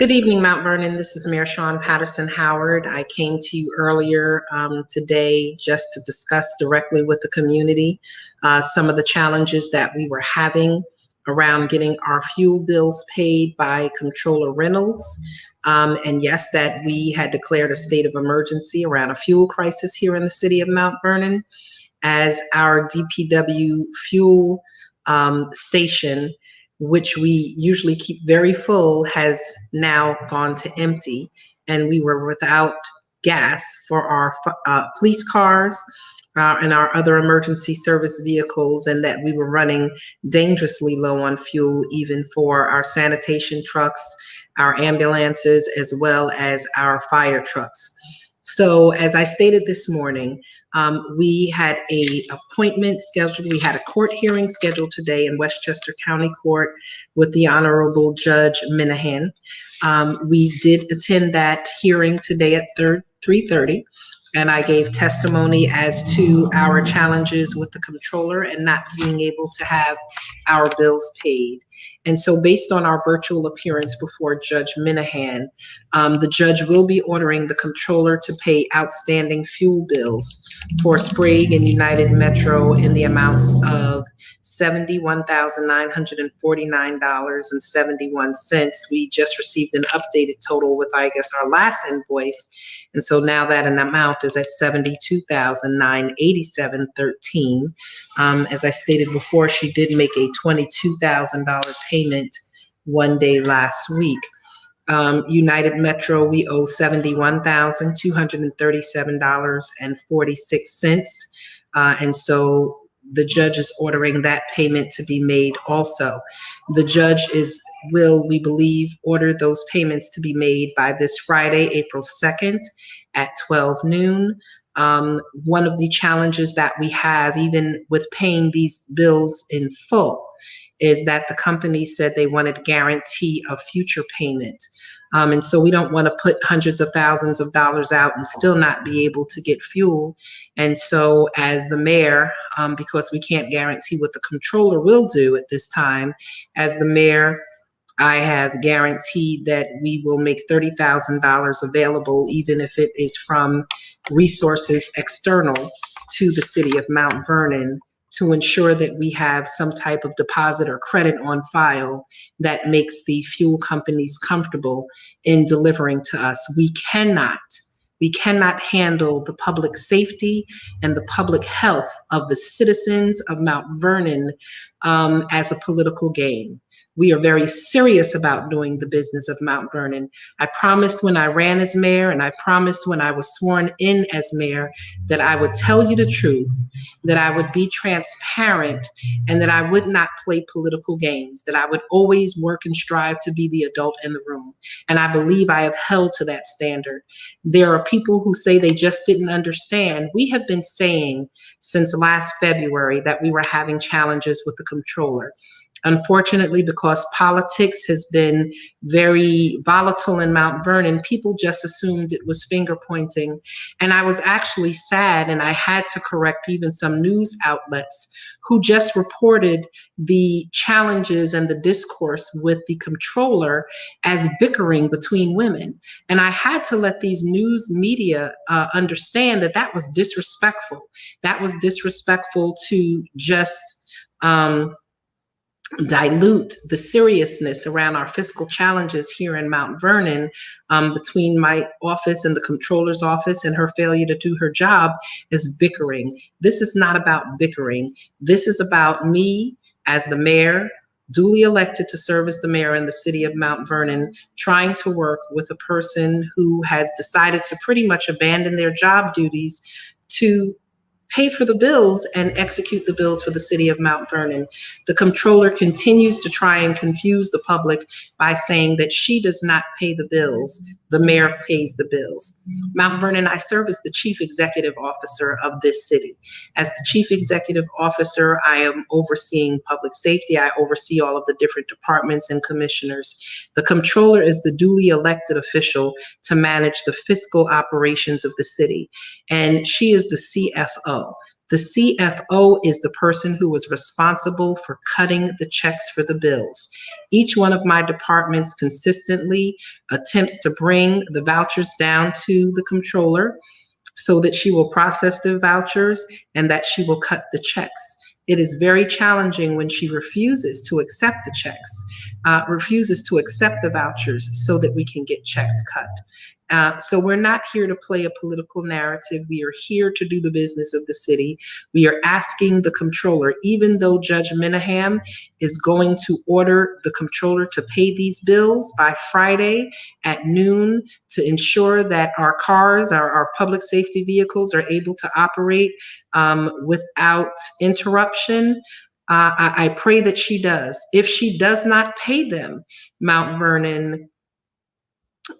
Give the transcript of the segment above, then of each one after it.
Good evening, Mount Vernon. This is Mayor Sean Patterson Howard. I came to you earlier today just to discuss directly with the community some of the challenges that we were having around getting our fuel bills paid by Comptroller Reynolds. And yes, that we had declared a state of emergency around a fuel crisis here in the city of Mount Vernon, as our DPW fuel station, which we usually keep very full, has now gone to empty. And we were without gas for our police cars and our other emergency service vehicles, and that we were running dangerously low on fuel, even for our sanitation trucks, our ambulances, as well as our fire trucks. So as I stated this morning, we had a appointment scheduled. We had a court hearing scheduled today in Westchester County Court with the Honorable Judge Minahan. We did attend that hearing today at 3:30, and I gave testimony as to our challenges with the comptroller and not being able to have our bills paid. And so based on our virtual appearance before Judge Minahan, the judge will be ordering the comptroller to pay outstanding fuel bills for Sprague and United Metro in the amounts of $71,949.71. We just received an updated total with, I guess, our last invoice. And so now that an amount is at $72,987.13. As I stated before, she did make a $22,000 payment one day last week. United Metro, we owe $71,237.46. And so the judge is ordering that payment to be made also. The judge will, we believe, order those payments to be made by this Friday, April 2nd at 12 noon. One of the challenges that we have, even with paying these bills in full, is that the company said they wanted guarantee of future payment. And so we don't want to put hundreds of thousands of dollars out and still not be able to get fuel. And so as the mayor, because we can't guarantee what the comptroller will do at this time, as the mayor, I have guaranteed that we will make $30,000 available, even if it is from resources external to the city of Mount Vernon, to ensure that we have some type of deposit or credit on file that makes the fuel companies comfortable in delivering to us. We cannot handle the public safety and the public health of the citizens of Mount Vernon as a political game. We are very serious about doing the business of Mount Vernon. I promised when I ran as mayor, and I promised when I was sworn in as mayor, that I would tell you the truth, that I would be transparent, and that I would not play political games, that I would always work and strive to be the adult in the room. And I believe I have held to that standard. There are people who say they just didn't understand. We have been saying since last February that we were having challenges with the comptroller. Unfortunately, because politics has been very volatile in Mount Vernon, people just assumed it was finger pointing. And I was actually sad, and I had to correct even some news outlets who just reported the challenges and the discourse with the comptroller as bickering between women. And I had to let these news media understand that that was disrespectful. That was disrespectful to just dilute the seriousness around our fiscal challenges here in Mount Vernon, between my office and the comptroller's office, and her failure to do her job is bickering. This is not about bickering. This is about me as the mayor, duly elected to serve as the mayor in the city of Mount Vernon, trying to work with a person who has decided to pretty much abandon their job duties to pay for the bills and execute the bills for the city of Mount Vernon. The comptroller continues to try and confuse the public by saying that she does not pay the bills. The mayor pays the bills. Mount Vernon, I serve as the chief executive officer of this city. As the chief executive officer, I am overseeing public safety. I oversee all of the different departments and commissioners. The comptroller is the duly elected official to manage the fiscal operations of the city, and she is the CFO. The CFO is the person who was responsible for cutting the checks for the bills. Each one of my departments consistently attempts to bring the vouchers down to the controller so that she will process the vouchers and that she will cut the checks. It is very challenging when she refuses to accept the checks, refuses to accept the vouchers so that we can get checks cut. So we're not here to play a political narrative. We are here to do the business of the city. We are asking the comptroller, even though Judge Minahan is going to order the comptroller to pay these bills by Friday at noon to ensure that our cars, our public safety vehicles are able to operate without interruption. I pray that she does. If she does not pay them, Mount Vernon,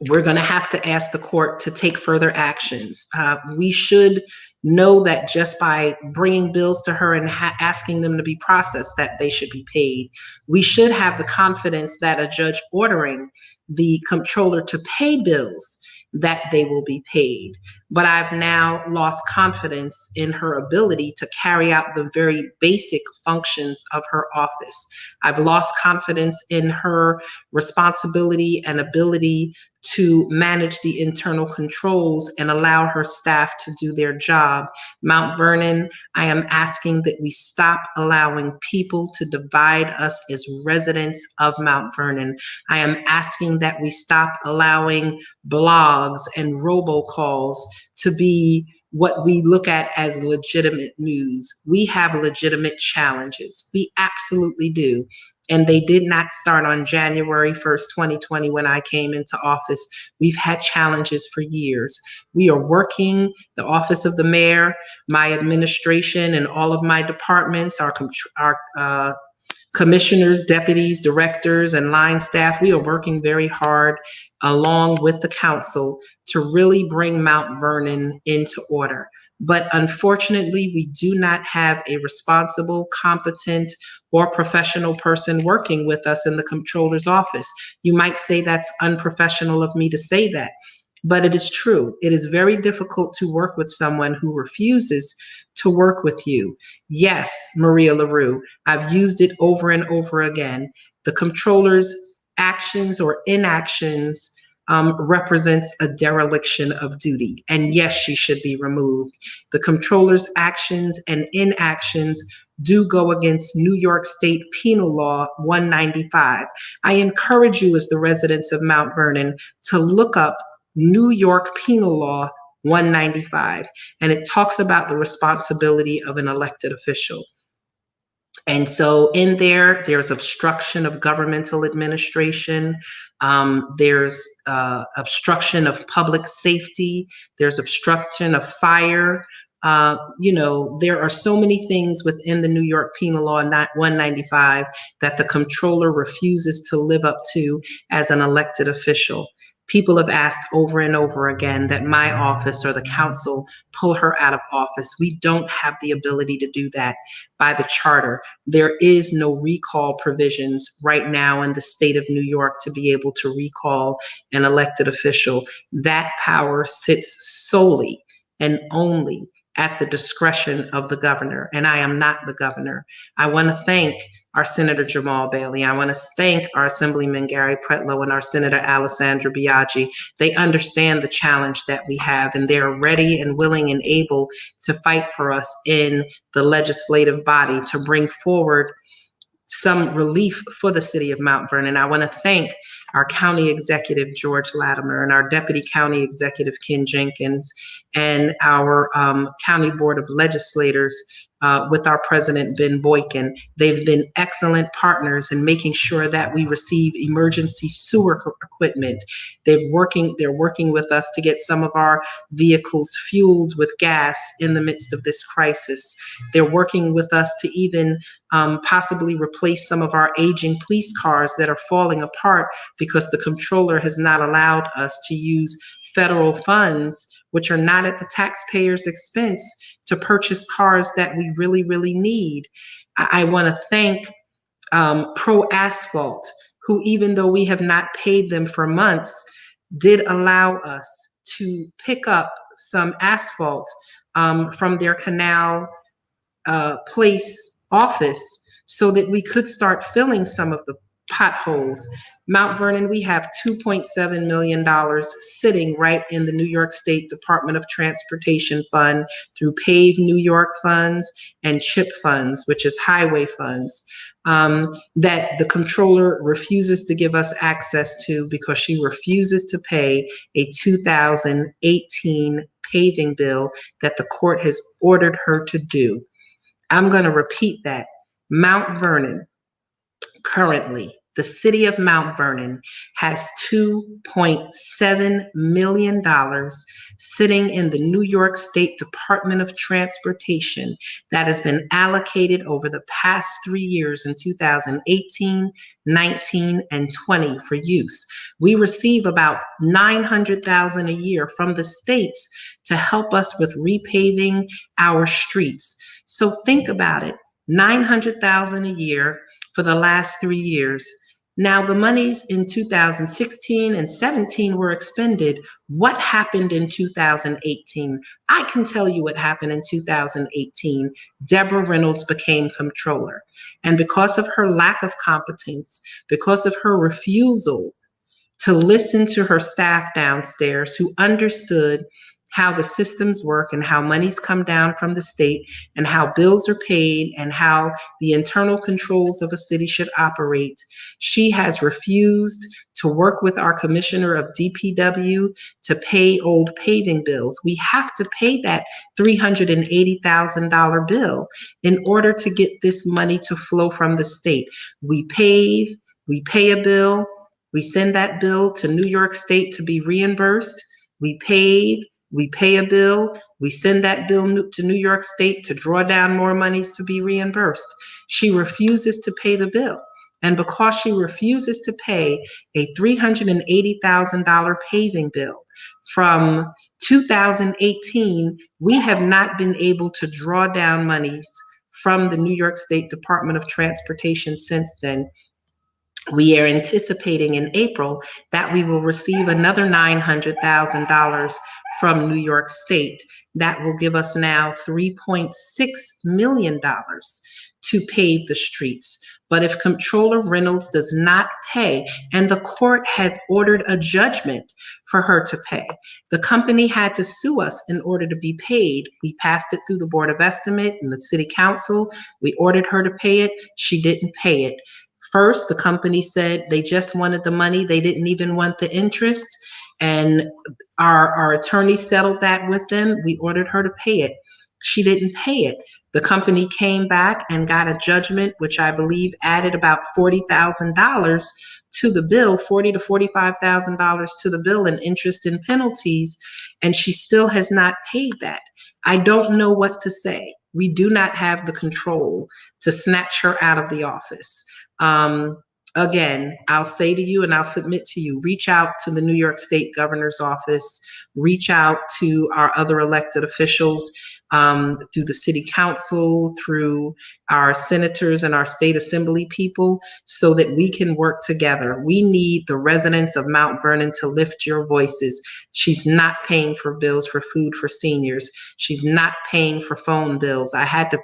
we're going to have to ask the court to take further actions. We should know that just by bringing bills to her and asking them to be processed, that they should be paid. We should have the confidence that a judge ordering the comptroller to pay bills, that they will be paid. But I've now lost confidence in her ability to carry out the very basic functions of her office. I've lost confidence in her responsibility and ability to manage the internal controls and allow her staff to do their job. Mount Vernon, I am asking that we stop allowing people to divide us as residents of Mount Vernon. I am asking that we stop allowing blogs and robocalls to be what we look at as legitimate news. We have legitimate challenges. We absolutely do. And they did not start on January 1st, 2020, when I came into office. We've had challenges for years. We are working, the office of the mayor, my administration, and all of my departments, our commissioners, deputies, directors, and line staff, we are working very hard along with the council to really bring Mount Vernon into order. But unfortunately, we do not have a responsible, competent, or professional person working with us in the comptroller's office. You might say that's unprofessional of me to say that, but it is true. It is very difficult to work with someone who refuses to work with you. Yes, Maria LaRue, I've used it over and over again. The comptroller's actions or inactions represents a dereliction of duty. And yes, she should be removed. The comptroller's actions and inactions do go against New York State Penal Law 195. I encourage you, as the residents of Mount Vernon, to look up New York Penal Law 195, and it talks about the responsibility of an elected official. And so in there's obstruction of governmental administration, there's obstruction of public safety, there's obstruction of fire. There are so many things within the New York Penal Law 195 that the comptroller refuses to live up to as an elected official. People have asked over and over again that my office or the council pull her out of office. We don't have the ability to do that by the charter. There is no recall provisions right now in the state of New York to be able to recall an elected official. That power sits solely and only at the discretion of the governor, and I am not the governor. I want to thank our Senator Jamal Bailey. I want to thank our Assemblyman Gary Pretlow and our Senator Alessandra Biaggi. They understand the challenge that we have, and they're ready and willing and able to fight for us in the legislative body to bring forward some relief for the city of Mount Vernon. I want to thank our county executive, George Latimer, and our deputy county executive, Ken Jenkins, and our county board of legislators with our president, Ben Boykin. They've been excellent partners in making sure that we receive emergency sewer equipment. They're working with us to get some of our vehicles fueled with gas in the midst of this crisis. They're working with us to even possibly replace some of our aging police cars that are falling apart because the comptroller has not allowed us to use federal funds, which are not at the taxpayer's expense, to purchase cars that we really, really need. I want to thank Pro Asphalt, who, even though we have not paid them for months, did allow us to pick up some asphalt from their canal place office so that we could start filling some of the potholes. Mount Vernon, we have $2.7 million sitting right in the New York State Department of Transportation Fund through Pave New York funds and CHIP funds, which is highway funds, that the controller refuses to give us access to because she refuses to pay a 2018 paving bill that the court has ordered her to do. I'm going to repeat that. Mount Vernon, currently, the city of Mount Vernon has $2.7 million sitting in the New York State Department of Transportation that has been allocated over the past 3 years in 2018, 19, and 20 for use. We receive about $900,000 a year from the states to help us with repaving our streets. So think about it, $900,000 a year for the last 3 years. Now, the monies in 2016 and 17 were expended. What happened in 2018? I can tell you what happened in 2018. Deborah Reynolds became comptroller. And because of her lack of competence, because of her refusal to listen to her staff downstairs who understood how the systems work and how monies come down from the state and how bills are paid and how the internal controls of a city should operate, she has refused to work with our commissioner of DPW to pay old paving bills. We have to pay that $380,000 bill in order to get this money to flow from the state. We pave, we pay a bill, we send that bill to New York State to be reimbursed. We pave, we pay a bill, we send that bill to New York State to draw down more monies to be reimbursed. She refuses to pay the bill. And because she refuses to pay a $380,000 paving bill from 2018, we have not been able to draw down monies from the New York State Department of Transportation since then. We are anticipating in April that we will receive another $900,000 from New York State. That will give us now $3.6 million to pave the streets. But if Comptroller Reynolds does not pay, and the court has ordered a judgment for her to pay, the company had to sue us in order to be paid. We passed it through the Board of Estimate and the City Council. We ordered her to pay it. She didn't pay it. First, the company said they just wanted the money. They didn't even want the interest. And our attorney settled that with them. We ordered her to pay it. She didn't pay it. The company came back and got a judgment, which I believe added about $40,000 to the bill, $40,000 to $45,000 to the bill in interest and penalties. And she still has not paid that. I don't know what to say. We do not have the control to snatch her out of the office. Again, I'll say to you and I'll submit to you, reach out to the New York State Governor's office, reach out to our other elected officials, through the City Council, through our senators and our state assembly people, so that we can work together. We need the residents of Mount Vernon to lift your voices. She's not paying for bills for food for seniors. She's not paying for phone bills. I had to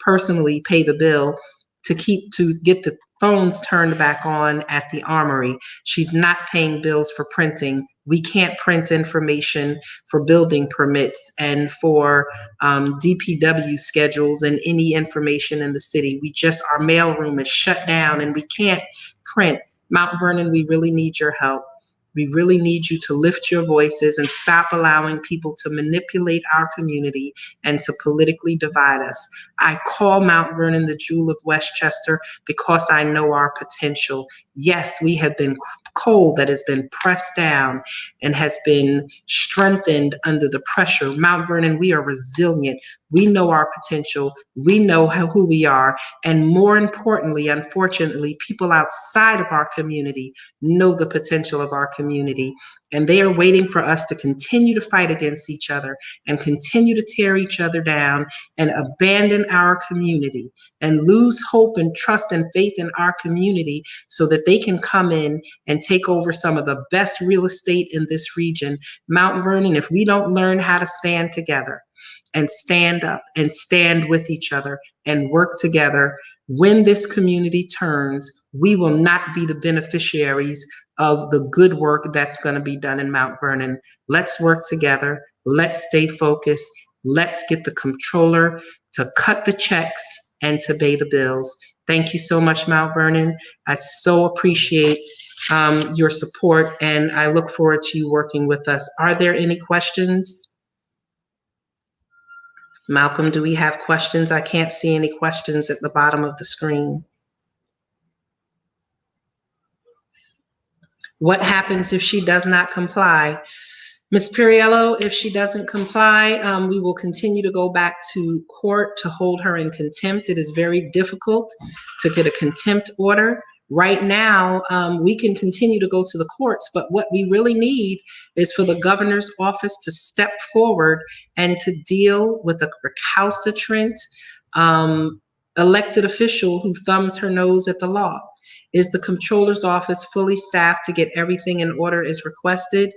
personally pay the bill to get the phones turned back on at the Armory. She's not paying bills for printing. We can't print information for building permits and for DPW schedules and any information in the city. Our mailroom is shut down and we can't print. Mount Vernon, we really need your help. We really need you to lift your voices and stop allowing people to manipulate our community and to politically divide us. I call Mount Vernon the jewel of Westchester because I know our potential. Yes, we have been coal that has been pressed down and has been strengthened under the pressure. Mount Vernon, we are resilient. We know our potential. We know who we are. And more importantly, unfortunately, people outside of our community know the potential of our community. And they are waiting for us to continue to fight against each other and continue to tear each other down and abandon our community and lose hope and trust and faith in our community so that they can come in and take over some of the best real estate in this region. Mount Vernon, if we don't learn how to stand together, and stand up and stand with each other and work together. When this community turns, we will not be the beneficiaries of the good work that's going to be done in Mount Vernon. Let's work together. Let's stay focused. Let's get the comptroller to cut the checks and to pay the bills. Thank you so much, Mount Vernon. I so appreciate your support, and I look forward to you working with us. Are there any questions? Malcolm, do we have questions? I can't see any questions at the bottom of the screen. What happens if she does not comply? Ms. Piriello, if she doesn't comply, we will continue to go back to court to hold her in contempt. It is very difficult to get a contempt order. Right now, we can continue to go to the courts, but what we really need is for the governor's office to step forward and to deal with a recalcitrant elected official who thumbs her nose at the law. Is the comptroller's office fully staffed to get everything in order as requested?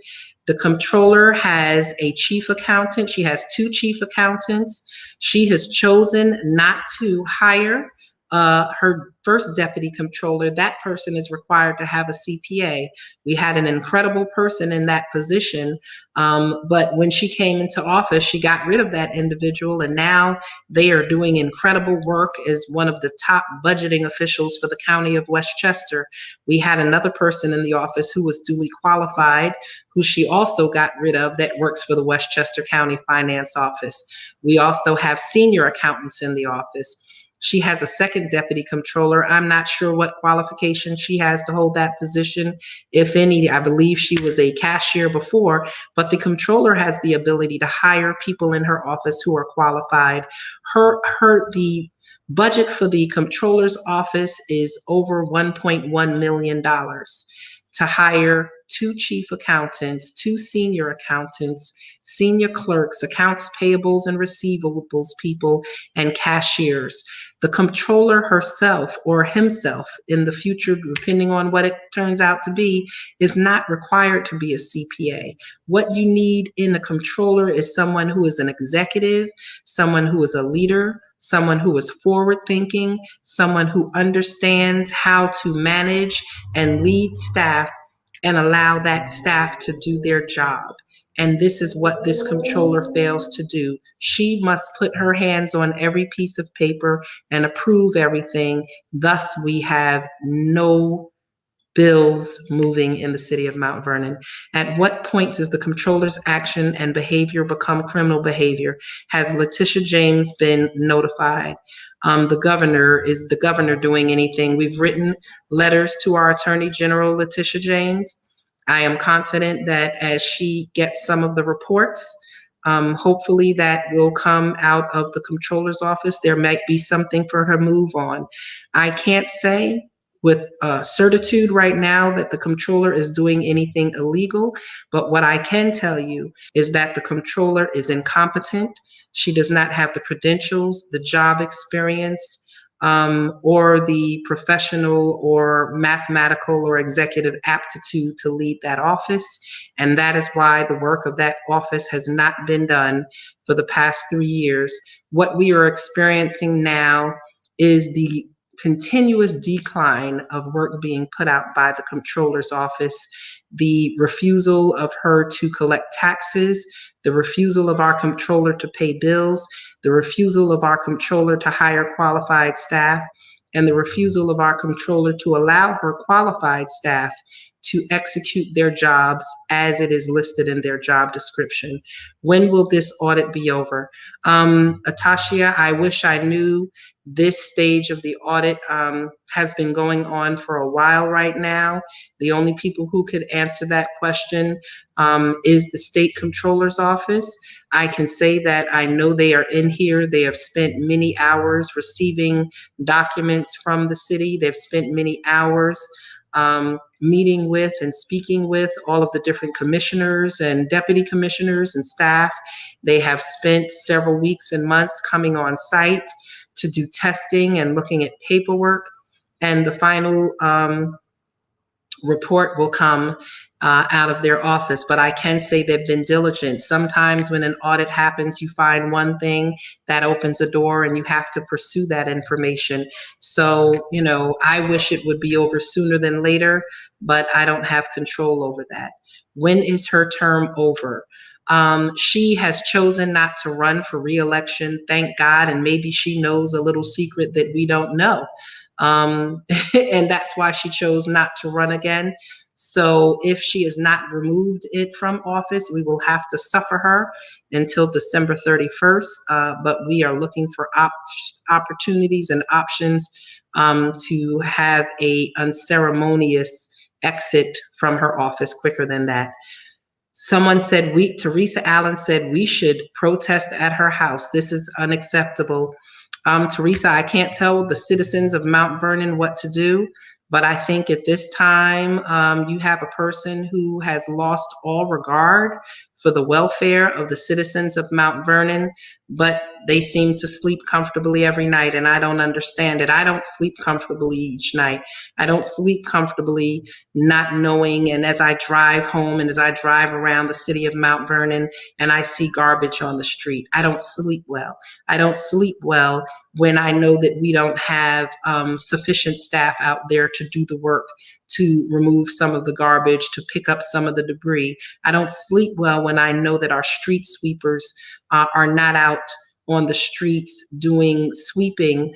The comptroller has a chief accountant. She has two chief accountants. She has chosen not to hire her first deputy comptroller. That person is required to have a CPA. We had an incredible person in that position, but when she came into office, she got rid of that individual, and now they are doing incredible work as one of the top budgeting officials for the county of Westchester. We had another person in the office who was duly qualified, who she also got rid of, that works for the Westchester County Finance Office. We also have senior accountants in the office. She has a second deputy comptroller. I'm not sure what qualifications she has to hold that position, if any. I believe she was a cashier before, but the comptroller has the ability to hire people in her office who are qualified. The budget for the comptroller's office is over $1.1 million to hire two chief accountants, two senior accountants, senior clerks, accounts payables and receivables people, and cashiers. The comptroller herself or himself in the future, depending on what it turns out to be, is not required to be a CPA. What you need in a comptroller is someone who is an executive, someone who is a leader, someone who is forward thinking, someone who understands how to manage and lead staff and allow that staff to do their job. And this is what this comptroller fails to do. She must put her hands on every piece of paper and approve everything. Thus, we have no bills moving in the city of Mount Vernon. At what point does the comptroller's action and behavior become criminal behavior? Has Letitia James been notified? Is the governor doing anything? We've written letters to our Attorney General, Letitia James. I am confident that as she gets some of the reports, hopefully that will come out of the comptroller's office. There might be something for her to move on. I can't say with certitude right now that the comptroller is doing anything illegal, but what I can tell you is that the comptroller is incompetent. She does not have the credentials, the job experience, or the professional or mathematical or executive aptitude to lead that office. And that is why the work of that office has not been done for the past 3 years. What we are experiencing now is the continuous decline of work being put out by the comptroller's office, the refusal of her to collect taxes, the refusal of our comptroller to pay bills, the refusal of our comptroller to hire qualified staff, and the refusal of our comptroller to allow her qualified staff to execute their jobs as it is listed in their job description. When will this audit be over? Atashia, I wish I knew. This stage of the audit has been going on for a while right now. The only people who could answer that question is the state comptroller's office. I can say that I know they are in here. They have spent many hours receiving documents from the city. They've spent many hours meeting with and speaking with all of the different commissioners and deputy commissioners and staff. They have spent several weeks and months coming on site to do testing and looking at paperwork. And the final report will come out of their office. But I can say they've been diligent. Sometimes when an audit happens, you find one thing that opens a door and you have to pursue that information. So, I wish it would be over sooner than later, but I don't have control over that. When is her term over? She has chosen not to run for reelection, thank God, and maybe she knows a little secret that we don't know. And that's why she chose not to run again. So if she is not removed it from office, we will have to suffer her until December 31st. But we are looking for opportunities and options to have a unceremonious exit from her office quicker than that. Someone said, Teresa Allen said, we should protest at her house. This is unacceptable. Teresa, I can't tell the citizens of Mount Vernon what to do, but I think at this time, you have a person who has lost all regard for the welfare of the citizens of Mount Vernon, but they seem to sleep comfortably every night, and I don't understand it. I don't sleep comfortably each night. I don't sleep comfortably not knowing, and as I drive home and as I drive around the city of Mount Vernon and I see garbage on the street, I don't sleep well. I don't sleep well when I know that we don't have sufficient staff out there to do the work, to remove some of the garbage, to pick up some of the debris. I don't sleep well when I know that our street sweepers are not out on the streets doing sweeping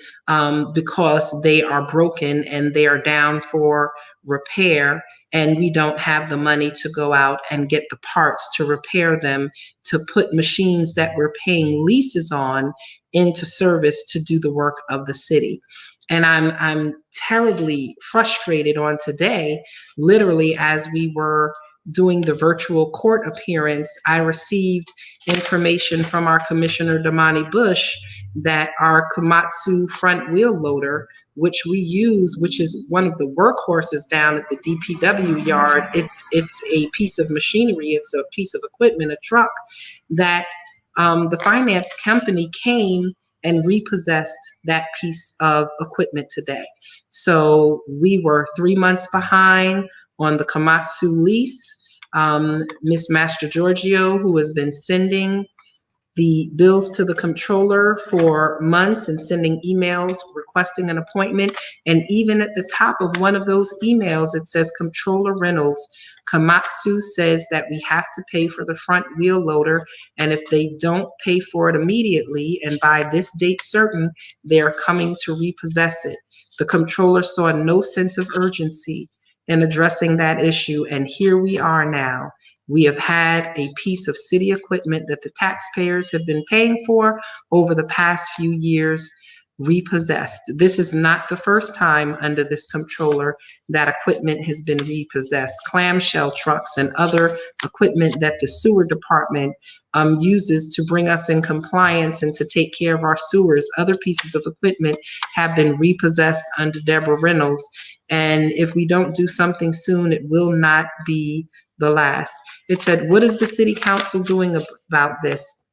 because they are broken and they are down for repair, and we don't have the money to go out and get the parts to repair them, to put machines that we're paying leases on into service to do the work of the city. And I'm terribly frustrated on today. Literally, as we were doing the virtual court appearance, I received information from our Commissioner Damani Bush that our Komatsu front wheel loader, which we use, which is one of the workhorses down at the DPW yard, it's a piece of machinery, it's a piece of equipment, a truck, that the finance company came and repossessed that piece of equipment today. So we were 3 months behind on the Komatsu lease. Ms. Master Giorgio, who has been sending the bills to the comptroller for months and sending emails requesting an appointment. And even at the top of one of those emails, it says, Comptroller Reynolds, Komatsu says that we have to pay for the front wheel loader. And if they don't pay for it immediately and by this date certain, they are coming to repossess it. The comptroller saw no sense of urgency in addressing that issue. And here we are now. We have had a piece of city equipment that the taxpayers have been paying for over the past few years repossessed. This is not the first time under this comptroller that equipment has been repossessed. Clamshell trucks and other equipment that the sewer department uses to bring us in compliance and to take care of our sewers. Other pieces of equipment have been repossessed under Deborah Reynolds. And if we don't do something soon, it will not be the last. It said, what is the city council doing about this?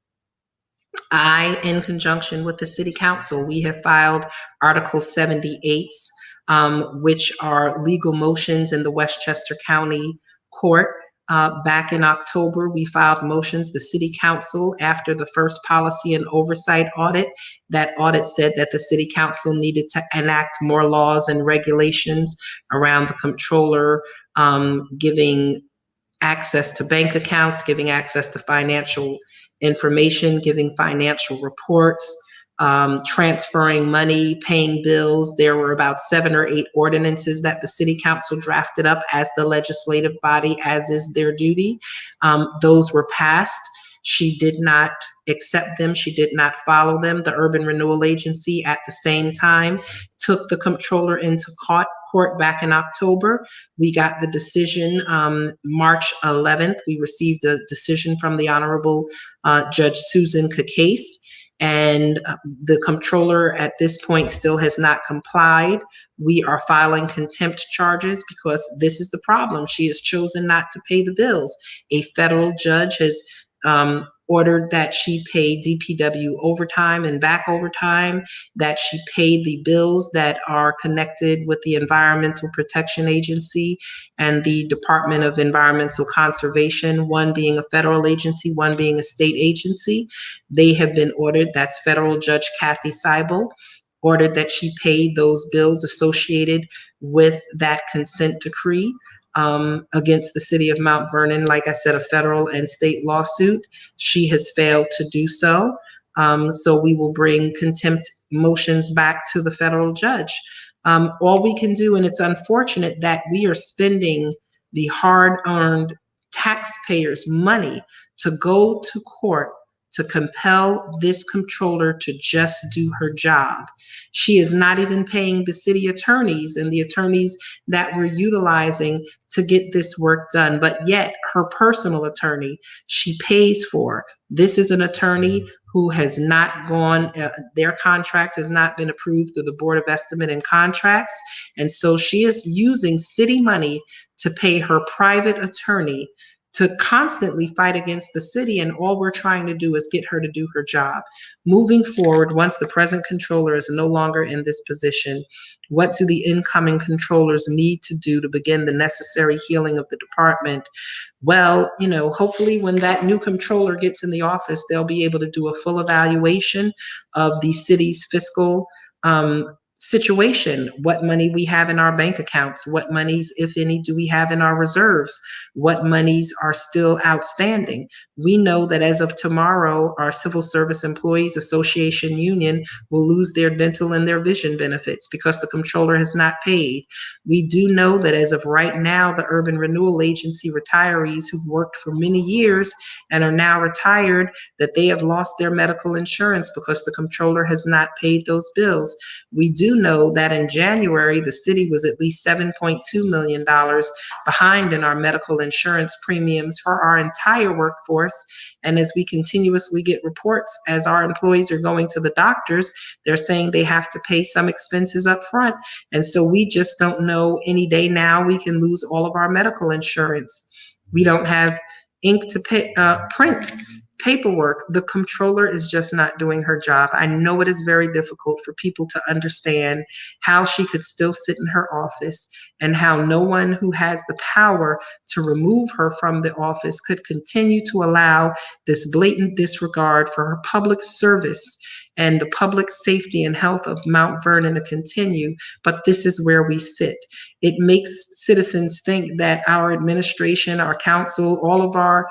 I, in conjunction with the city council, we have filed Article 78s, which are legal motions in the Westchester County Court. Back in October, we filed motions. The city council, after the first policy and oversight audit, that audit said that the city council needed to enact more laws and regulations around the comptroller giving access to bank accounts, giving access to financial information, giving financial reports, transferring money, paying bills. There were about 7 or 8 ordinances that the city council drafted up as the legislative body, as is their duty. Those were passed. She did not accept them. She did not follow them. The Urban Renewal Agency at the same time took the comptroller into court back in October. We got the decision March 11th. We received a decision from the Honorable Judge Susan Cacase, and the comptroller at this point still has not complied. We are filing contempt charges because this is the problem. She has chosen not to pay the bills. A federal judge has ordered that she pay DPW overtime and back overtime, that she paid the bills that are connected with the Environmental Protection Agency and the Department of Environmental Conservation, one being a federal agency, one being a state agency. They have been ordered, that's Federal Judge Kathy Seibel, ordered that she paid those bills associated with that consent decree against the city of Mount Vernon. Like I said, a federal and state lawsuit. She has failed to do so. So we will bring contempt motions back to the federal judge. All we can do, and it's unfortunate that we are spending the hard-earned taxpayers' money to go to court to compel this comptroller to just do her job. She is not even paying the city attorneys and the attorneys that we're utilizing to get this work done, but yet her personal attorney, she pays for. This is an attorney who has not gone, their contract has not been approved through the Board of Estimate and Contracts, and so she is using city money to pay her private attorney to constantly fight against the city, and all we're trying to do is get her to do her job. Moving forward, once the present controller is no longer in this position, what do the incoming controllers need to do to begin the necessary healing of the department? Well, hopefully when that new controller gets in the office, they'll be able to do a full evaluation of the city's fiscal situation, what money we have in our bank accounts, what monies, if any, do we have in our reserves, what monies are still outstanding. We know that as of tomorrow, our Civil Service Employees Association union will lose their dental and their vision benefits because the comptroller has not paid. We do know that as of right now, the Urban Renewal Agency retirees who've worked for many years and are now retired, that they have lost their medical insurance because the comptroller has not paid those bills. We do know that in January, the city was at least $7.2 million behind in our medical insurance premiums for our entire workforce. And as we continuously get reports, as our employees are going to the doctors, they're saying they have to pay some expenses up front. And so we just don't know, any day now we can lose all of our medical insurance. We don't have ink to print paperwork. The comptroller is just not doing her job. I know it is very difficult for people to understand how she could still sit in her office and how no one who has the power to remove her from the office could continue to allow this blatant disregard for her public service and the public safety and health of Mount Vernon to continue. But this is where we sit. It makes citizens think that our administration, our council, all of our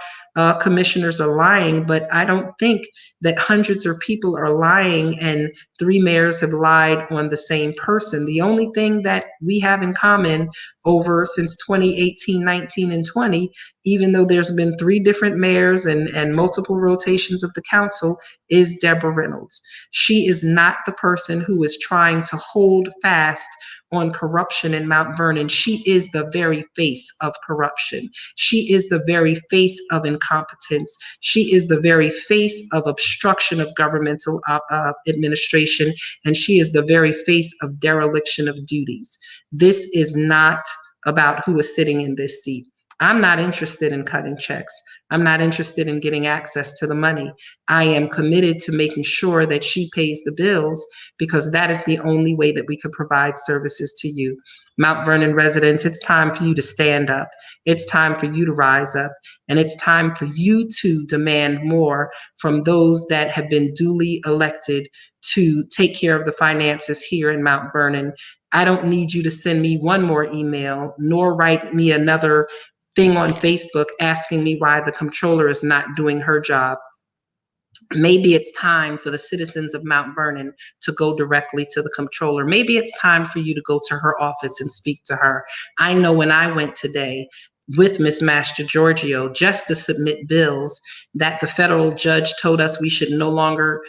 commissioners are lying, but I don't think that hundreds of people are lying and 3 mayors have lied on the same person. The only thing that we have in common over since 2018, 19, and 20, even though there's been 3 different mayors and multiple rotations of the council, is Deborah Reynolds. She is not the person who is trying to hold fast on corruption in Mount Vernon. She is the very face of corruption. She is the very face of incompetence. She is the very face of obstruction of governmental administration, and she is the very face of dereliction of duties. This is not about who is sitting in this seat. I'm not interested in cutting checks. I'm not interested in getting access to the money. I am committed to making sure that she pays the bills because that is the only way that we can provide services to you. Mount Vernon residents, it's time for you to stand up. It's time for you to rise up. And it's time for you to demand more from those that have been duly elected to take care of the finances here in Mount Vernon. I don't need you to send me one more email, nor write me another thing on Facebook asking me why the comptroller is not doing her job. Maybe it's time for the citizens of Mount Vernon to go directly to the comptroller. Maybe it's time for you to go to her office and speak to her. I know when I went today with Ms. Master Giorgio just to submit bills that the federal judge told us we should no longer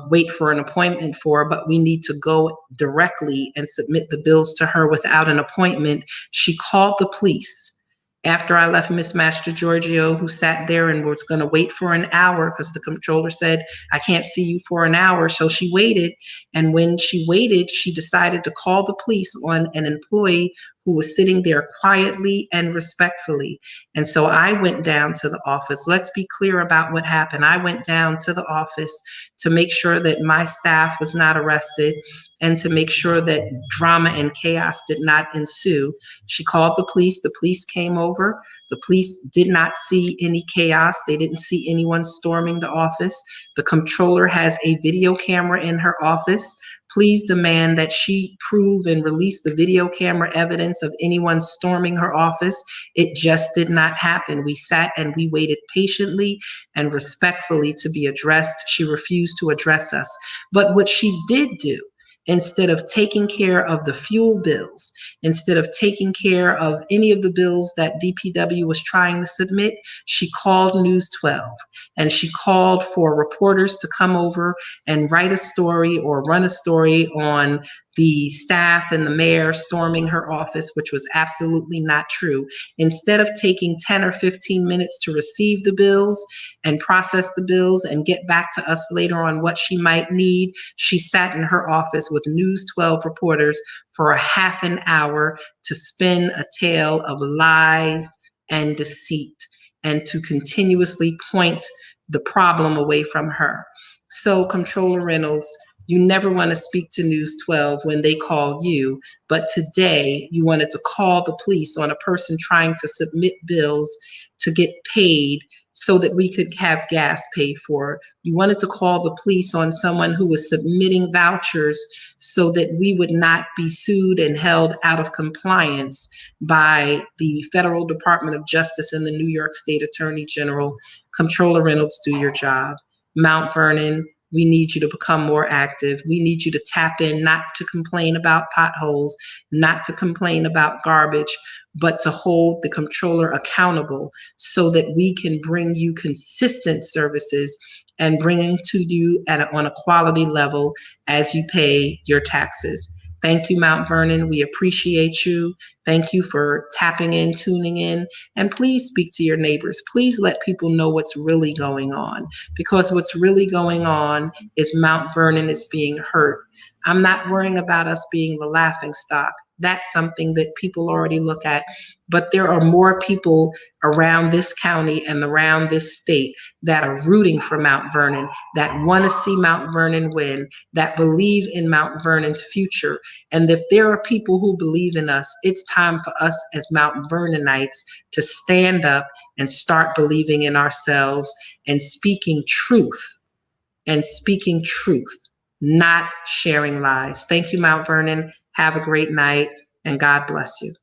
wait for an appointment for, but we need to go directly and submit the bills to her without an appointment. She called the police After I left Miss Master Giorgio, who sat there and was going to wait for an hour because the controller said, I can't see you for an hour. So she waited. And when she waited, she decided to call the police on an employee who was sitting there quietly and respectfully. And so I went down to the office. Let's be clear about what happened. I went down to the office to make sure that my staff was not arrested and to make sure that drama and chaos did not ensue. She called the police. The police came over. The police did not see any chaos. They didn't see anyone storming the office. The comptroller has a video camera in her office. Please demand that she prove and release the video camera evidence of anyone storming her office. It just did not happen. We sat and we waited patiently and respectfully to be addressed. She refused to address us. But what she did do, instead of taking care of the fuel bills, instead of taking care of any of the bills that DPW was trying to submit, she called News 12 and she called for reporters to come over and write a story or run a story on the staff and the mayor storming her office, which was absolutely not true. Instead of taking 10 or 15 minutes to receive the bills and process the bills and get back to us later on what she might need, she sat in her office with News 12 reporters for a half an hour to spin a tale of lies and deceit and to continuously point the problem away from her. So, Comptroller Reynolds, you never want to speak to News 12 when they call you, but today you wanted to call the police on a person trying to submit bills to get paid so that we could have gas paid for. You wanted to call the police on someone who was submitting vouchers so that we would not be sued and held out of compliance by the Federal Department of Justice and the New York State Attorney General. Comptroller Reynolds, do your job. Mount Vernon, we need you to become more active. We need you to tap in, not to complain about potholes, not to complain about garbage, but to hold the comptroller accountable so that we can bring you consistent services and bring them to you on a quality level as you pay your taxes. Thank you, Mount Vernon. We appreciate you. Thank you for tapping in, tuning in, and please speak to your neighbors. Please let people know what's really going on, because what's really going on is Mount Vernon is being hurt. I'm not worrying about us being the laughing stock. That's something that people already look at. But there are more people around this county and around this state that are rooting for Mount Vernon, that want to see Mount Vernon win, that believe in Mount Vernon's future. And if there are people who believe in us, it's time for us as Mount Vernonites to stand up and start believing in ourselves and speaking truth, not sharing lies. Thank you, Mount Vernon. Have a great night, and God bless you.